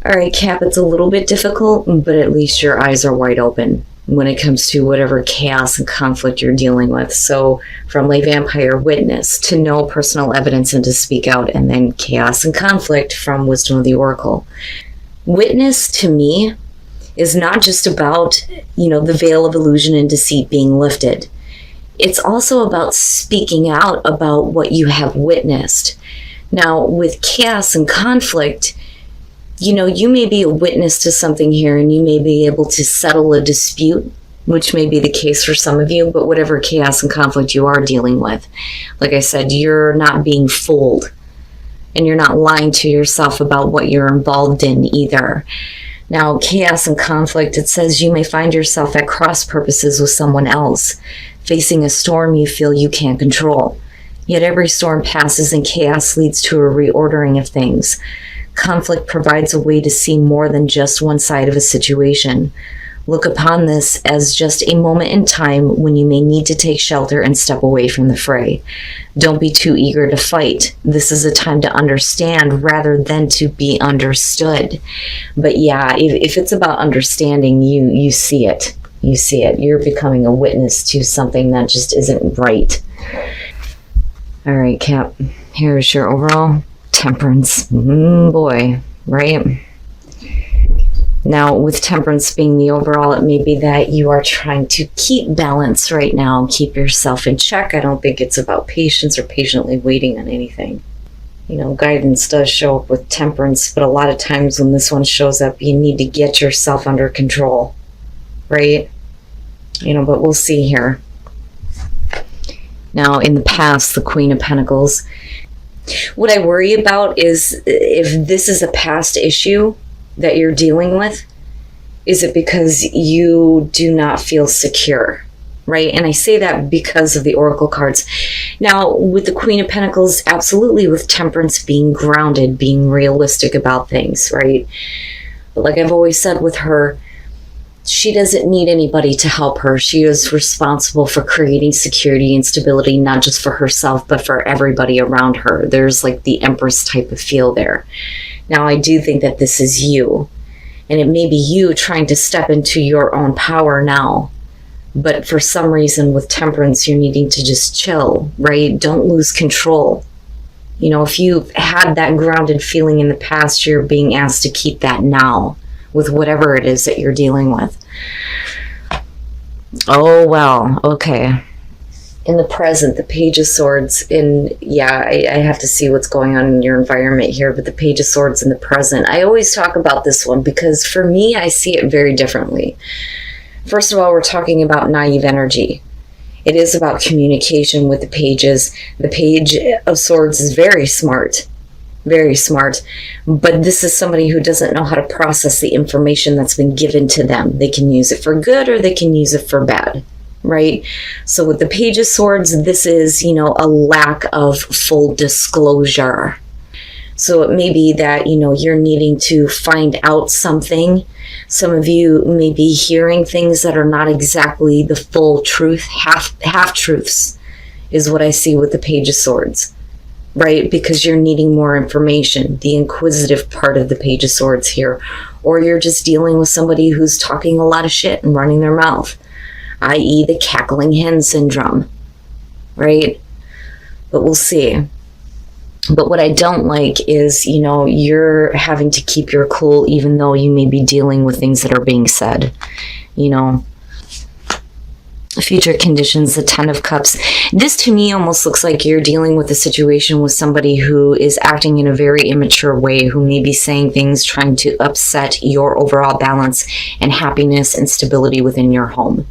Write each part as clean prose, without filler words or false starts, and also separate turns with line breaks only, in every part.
All right, Cap, it's a little bit difficult, but at least your eyes are wide open when it comes to whatever chaos and conflict you're dealing with. So from lay vampire, witness, to know personal evidence and to speak out, and then chaos and conflict from wisdom of the oracle. Witness to me is not just about, the veil of illusion and deceit being lifted. It's also about speaking out about what you have witnessed. Now, with chaos and conflict, you may be a witness to something here and you may be able to settle a dispute, which may be the case for some of you, but whatever chaos and conflict you are dealing with, like I said, you're not being fooled and you're not lying to yourself about what you're involved in either. Now, chaos and conflict, it says you may find yourself at cross purposes with someone else, facing a storm you feel you can't control. Yet every storm passes and chaos leads to a reordering of things. Conflict provides a way to see more than just one side of a situation. Look upon this as just a moment in time when you may need to take shelter and step away from the fray. Don't be too eager to fight. This is a time to understand rather than to be understood. But yeah, if it's about understanding, you see it. You see it. You're becoming a witness to something that just isn't right. All right, Cap, here's your overall temperance. Boy, right? Now, with temperance being the overall, it may be that you are trying to keep balance right now, keep yourself in check. I don't think it's about patience or patiently waiting on anything. Guidance does show up with temperance, but a lot of times when this one shows up, you need to get yourself under control, right? But we'll see here. Now, in the past, the Queen of Pentacles, what I worry about is if this is a past issue that you're dealing with, is it because you do not feel secure, right? And I say that because of the oracle cards. Now, with the Queen of Pentacles, absolutely, with temperance, being grounded, being realistic about things, right? But like I've always said with her, she doesn't need anybody to help her. She is responsible for creating security and stability, not just for herself, but for everybody around her. There's like the Empress type of feel there. Now, I do think that this is you, and it may be you trying to step into your own power now. But for some reason with temperance, you're needing to just chill, right? Don't lose control. If you've had that grounded feeling in the past, you're being asked to keep that now, with whatever it is that you're dealing with. Oh, well, okay. In the present, the Page of Swords, I have to see what's going on in your environment here, but the Page of Swords in the present, I always talk about this one because for me, I see it very differently. First of all, we're talking about naive energy. It is about communication with the pages. The Page of Swords is very smart, but this is somebody who doesn't know how to process the information that's been given to them. They can use it for good or they can use it for bad, right? So with the Page of Swords, this is, a lack of full disclosure. So it may be that, you're needing to find out something. Some of you may be hearing things that are not exactly the full truth. Half-truths is what I see with the Page of Swords. Right? Because you're needing more information, the inquisitive part of the Page of Swords here. Or you're just dealing with somebody who's talking a lot of shit and running their mouth, i.e. the cackling hen syndrome, right? But we'll see. But what I don't like is, you're having to keep your cool even though you may be dealing with things that are being said, Future conditions, the Ten of Cups. This to me almost looks like you're dealing with a situation with somebody who is acting in a very immature way, who may be saying things trying to upset your overall balance and happiness and stability within your home.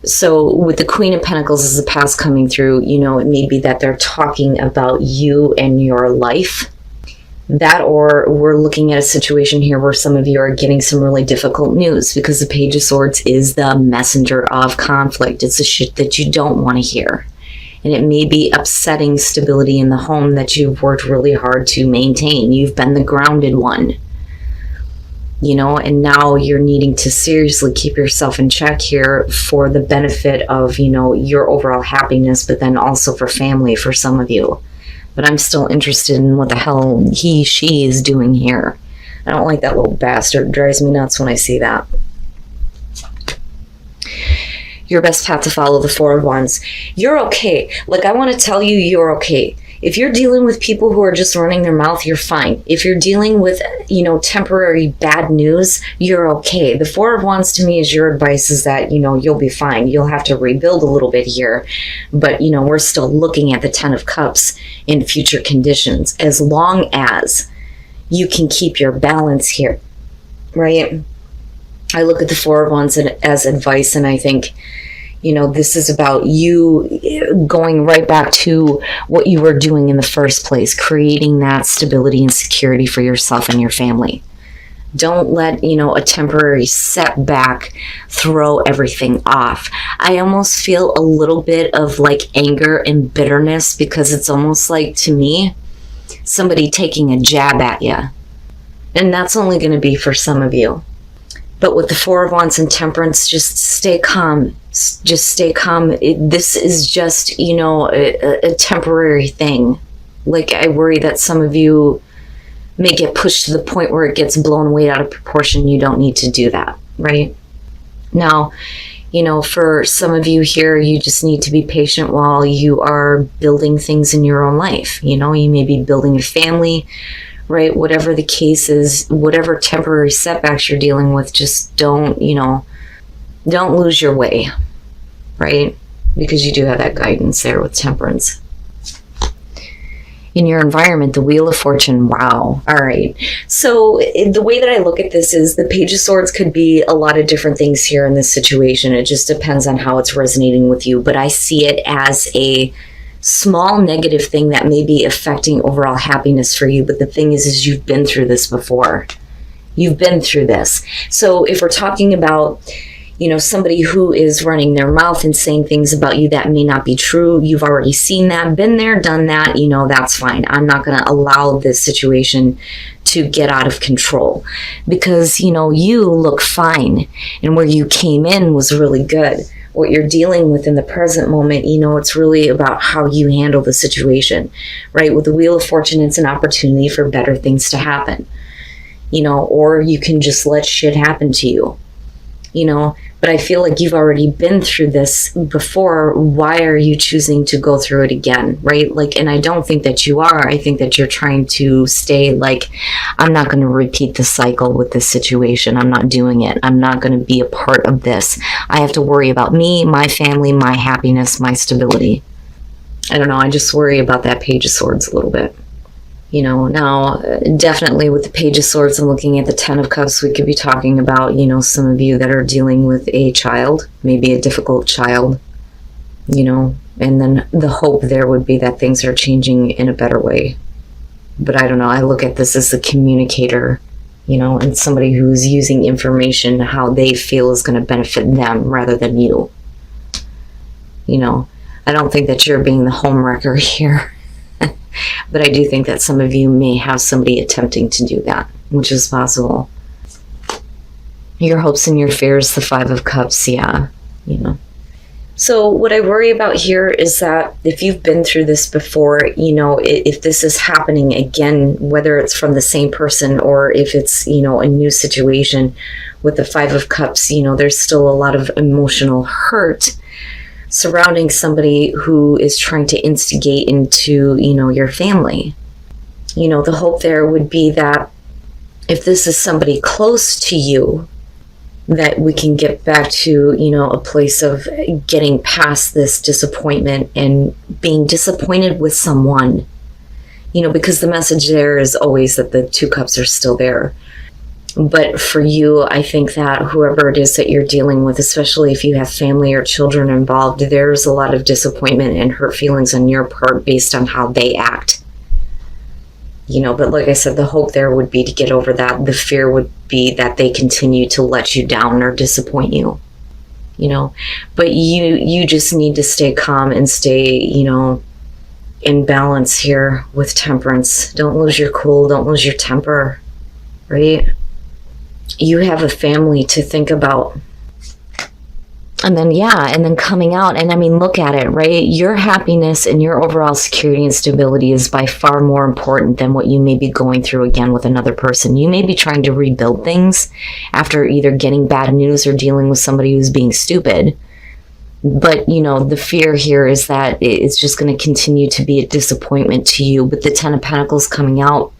So with the Queen of Pentacles as the past coming through, it may be that they're talking about you and your life. That, or we're looking at a situation here where some of you are getting some really difficult news because the Page of Swords is the messenger of conflict. It's the shit that you don't want to hear. And it may be upsetting stability in the home that you've worked really hard to maintain. You've been the grounded one. And now you're needing to seriously keep yourself in check here for the benefit of, your overall happiness, but then also for family for some of you. But I'm still interested in what the hell he, she is doing here. I don't like that little bastard. It drives me nuts when I see that. Your best path to follow, the Four of Wands. You're okay. Like, I want to tell you, you're okay. If you're dealing with people who are just running their mouth, you're fine. If you're dealing with, temporary bad news, you're okay. The Four of Wands to me is your advice is that, you'll be fine. You'll have to rebuild a little bit here. But, we're still looking at the Ten of Cups in future conditions. As long as you can keep your balance here, right? I look at the Four of Wands as advice, and I think, this is about you going right back to what you were doing in the first place, creating that stability and security for yourself and your family. Don't let, a temporary setback throw everything off. I almost feel a little bit of like anger and bitterness, because it's almost like, to me, somebody taking a jab at you. And that's only going to be for some of you. But with the Four of Wands and Temperance, just stay calm. Just stay calm. This is just, a temporary thing. Like, I worry that some of you may get pushed to the point where it gets blown way out of proportion. You don't need to do that, right? Now, for some of you here, you just need to be patient while you are building things in your own life. You may be building a family, right? Whatever the case is, whatever temporary setbacks you're dealing with, just don't lose your way, right? Because you do have that guidance there with Temperance. In your environment, the Wheel of Fortune, wow. All right. So the way that I look at this is the Page of Swords could be a lot of different things here in this situation. It just depends on how it's resonating with you. But I see it as a small negative thing that may be affecting overall happiness for you. But the thing is you've been through this before. You've been through this. So if we're talking about, somebody who is running their mouth and saying things about you that may not be true, you've already seen that, been there, done that, that's fine. I'm not going to allow this situation to get out of control, because, you look fine, and where you came in was really good. What you're dealing with in the present moment, it's really about how you handle the situation, right? With the Wheel of Fortune, it's an opportunity for better things to happen, or you can just let shit happen to you, but I feel like you've already been through this before. Why are you choosing to go through it again, right? And I don't think that you are. I think that you're trying to stay like, I'm not going to repeat the cycle with this situation. I'm not doing it. I'm not going to be a part of this. I have to worry about me, my family, my happiness, my stability. I don't know. I just worry about that Page of Swords a little bit. Now, definitely with the Page of Swords and looking at the Ten of Cups, we could be talking about, some of you that are dealing with a child, maybe a difficult child, and then the hope there would be that things are changing in a better way. But I don't know. I look at this as a communicator, and somebody who's using information how they feel is going to benefit them rather than you. I don't think that you're being the homewrecker here. But I do think that some of you may have somebody attempting to do that, which is possible. Your hopes and your fears, the Five of Cups, yeah, So what I worry about here is that if you've been through this before, if this is happening again, whether it's from the same person or if it's, a new situation with the Five of Cups, there's still a lot of emotional hurt surrounding somebody who is trying to instigate into, your family. The hope there would be that if this is somebody close to you, that we can get back to, a place of getting past this disappointment and being disappointed with someone, because the message there is always that the Two Cups are still there. But for you, I think that whoever it is that you're dealing with, especially if you have family or children involved, there's a lot of disappointment and hurt feelings on your part based on how they act. But like I said, the hope there would be to get over that. The fear would be that they continue to let you down or disappoint you. But you just need to stay calm and stay, in balance here with Temperance. Don't lose your cool. Don't lose your temper, right? You have a family to think about. And then, yeah, and then coming out, and I mean, look at it, right? Your happiness and your overall security and stability is by far more important than what you may be going through again with another person. You may be trying to rebuild things after either getting bad news or dealing with somebody who's being stupid. But, you know, the fear here is that it's just going to continue to be a disappointment to you. With the Ten of Pentacles coming out,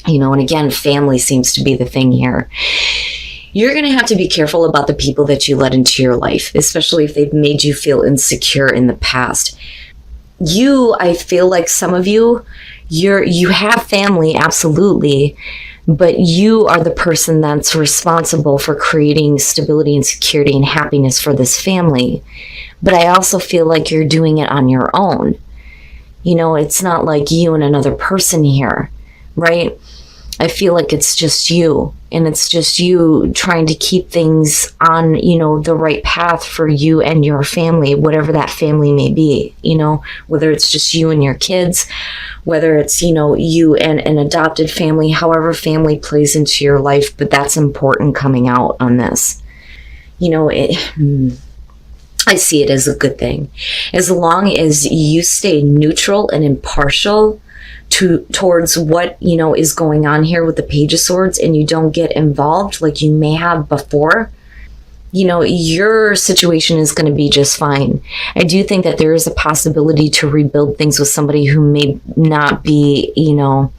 you know, and again, family seems to be the thing here. You're going to have to be careful about the people that you let into your life, especially if they've made you feel insecure in the past. I feel like some of you have family, absolutely, but you are the person that's responsible for creating stability and security and happiness for this family. But I also feel like you're doing it on your own. You know, it's not like you and another person here, right? I feel like it's just you, and it's just you trying to keep things on, you know, the right path for you and your family, whatever that family may be, you know, whether it's just you and your kids, whether it's, you know, you and an adopted family, however family plays into your life, but that's important coming out on this. You know, I see it as a good thing. As long as you stay neutral and impartial towards what, you know, is going on here with the Page of Swords, and you don't get involved like you may have before, you know, your situation is going to be just fine. I do think that there is a possibility to rebuild things with somebody who may not be, you know,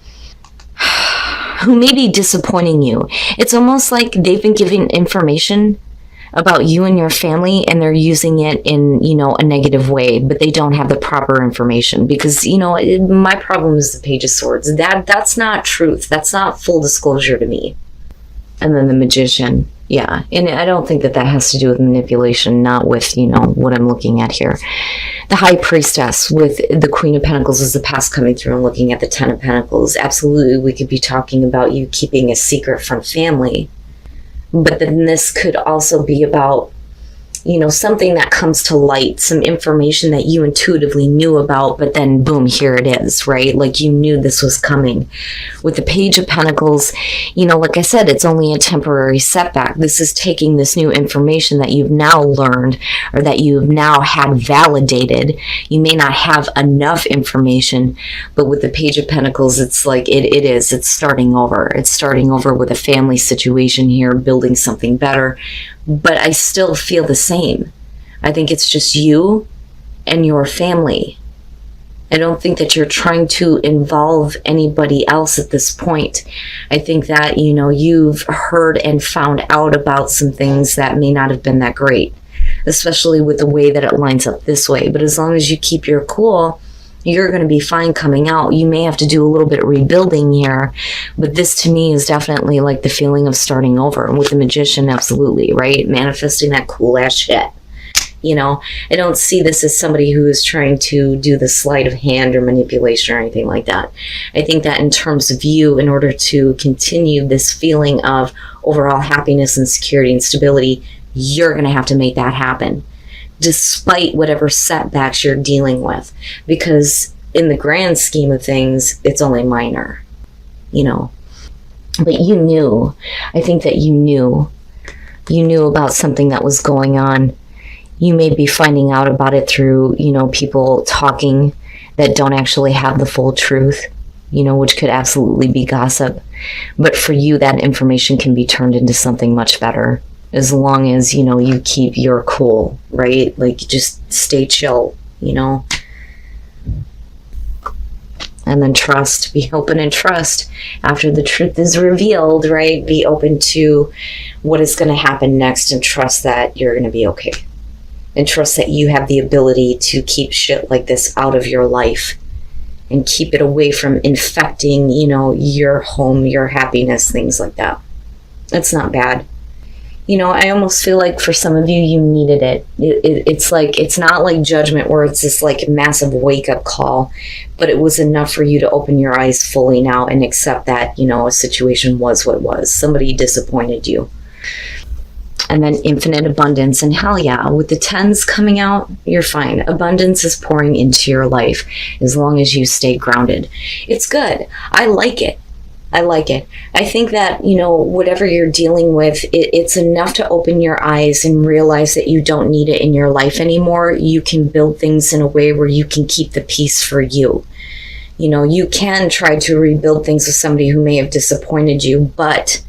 who may be disappointing you. It's almost like they've been giving information about you and your family, and they're using it in, you know, a negative way, but they don't have the proper information. Because, you know, my problem is the Page of Swords. That's not truth. That's not full disclosure to me. And then the Magician. Yeah. And I don't think that has to do with manipulation, not with, you know, what I'm looking at here. The High Priestess with the Queen of Pentacles is the past coming through, and looking at the Ten of Pentacles. Absolutely, we could be talking about you keeping a secret from family. But then this could also be about, you know, something that comes to light, some information that you intuitively knew about, but then boom, here it is, right? Like you knew this was coming. With the Page of Pentacles, you know, like I said, it's only a temporary setback. This is taking this new information that you've now learned, or that you've now had validated. You may not have enough information, but with the Page of Pentacles, it's like it's starting over. It's starting over with a family situation here, building something better. But I still feel the same. I think it's just you and your family. I don't think that you're trying to involve anybody else at this point. I think that, you know, you've heard and found out about some things that may not have been that great, especially with the way that it lines up this way. But as long as you keep your cool, you're going to be fine coming out. You may have to do a little bit of rebuilding here, but this to me is definitely like the feeling of starting over. And with the Magician, absolutely, right? Manifesting that cool ass shit. You know, I don't see this as somebody who is trying to do the sleight of hand or manipulation or anything like that. I think that in terms of you, in order to continue this feeling of overall happiness and security and stability, you're going to have to make that happen, despite whatever setbacks you're dealing with, because in the grand scheme of things, it's only minor, you know. But you knew, I think that you knew about something that was going on. You may be finding out about it through, you know, people talking that don't actually have the full truth, you know, which could absolutely be gossip. But for you, that information can be turned into something much better, as long as, you know, you keep your cool, right? Like, just stay chill, you know? And then trust. Be open and trust. After the truth is revealed, right? Be open to what is going to happen next, and trust that you're going to be okay. And trust that you have the ability to keep shit like this out of your life, and keep it away from infecting, you know, your home, your happiness, things like that. That's not bad. You know, I almost feel like for some of you, you needed it. It's like, it's not like Judgment where it's this like massive wake-up call, but it was enough for you to open your eyes fully now and accept that, you know, a situation was what it was. Somebody disappointed you. And then infinite abundance. And hell yeah, with the tens coming out, you're fine. Abundance is pouring into your life as long as you stay grounded. It's good. I like it. I like it. I think that, whatever you're dealing with, it's enough to open your eyes and realize that you don't need it in your life anymore. You can build things in a way where you can keep the peace for you. You can try to rebuild things with somebody who may have disappointed you, but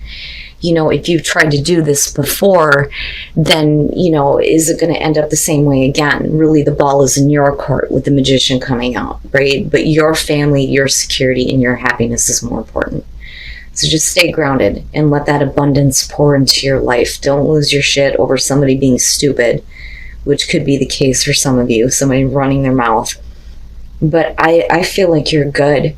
if you've tried to do this before, then, is it going to end up the same way again? Really, the ball is in your court with the Magician coming out, right? But your family, your security, and your happiness is more important. So just stay grounded and let that abundance pour into your life. Don't lose your shit over somebody being stupid, which could be the case for some of you, somebody running their mouth. But I feel like you're good.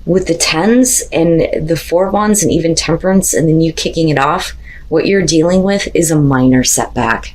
With the 10s and the 4 wands and even temperance and then you kicking it off, what you're dealing with is a minor setback.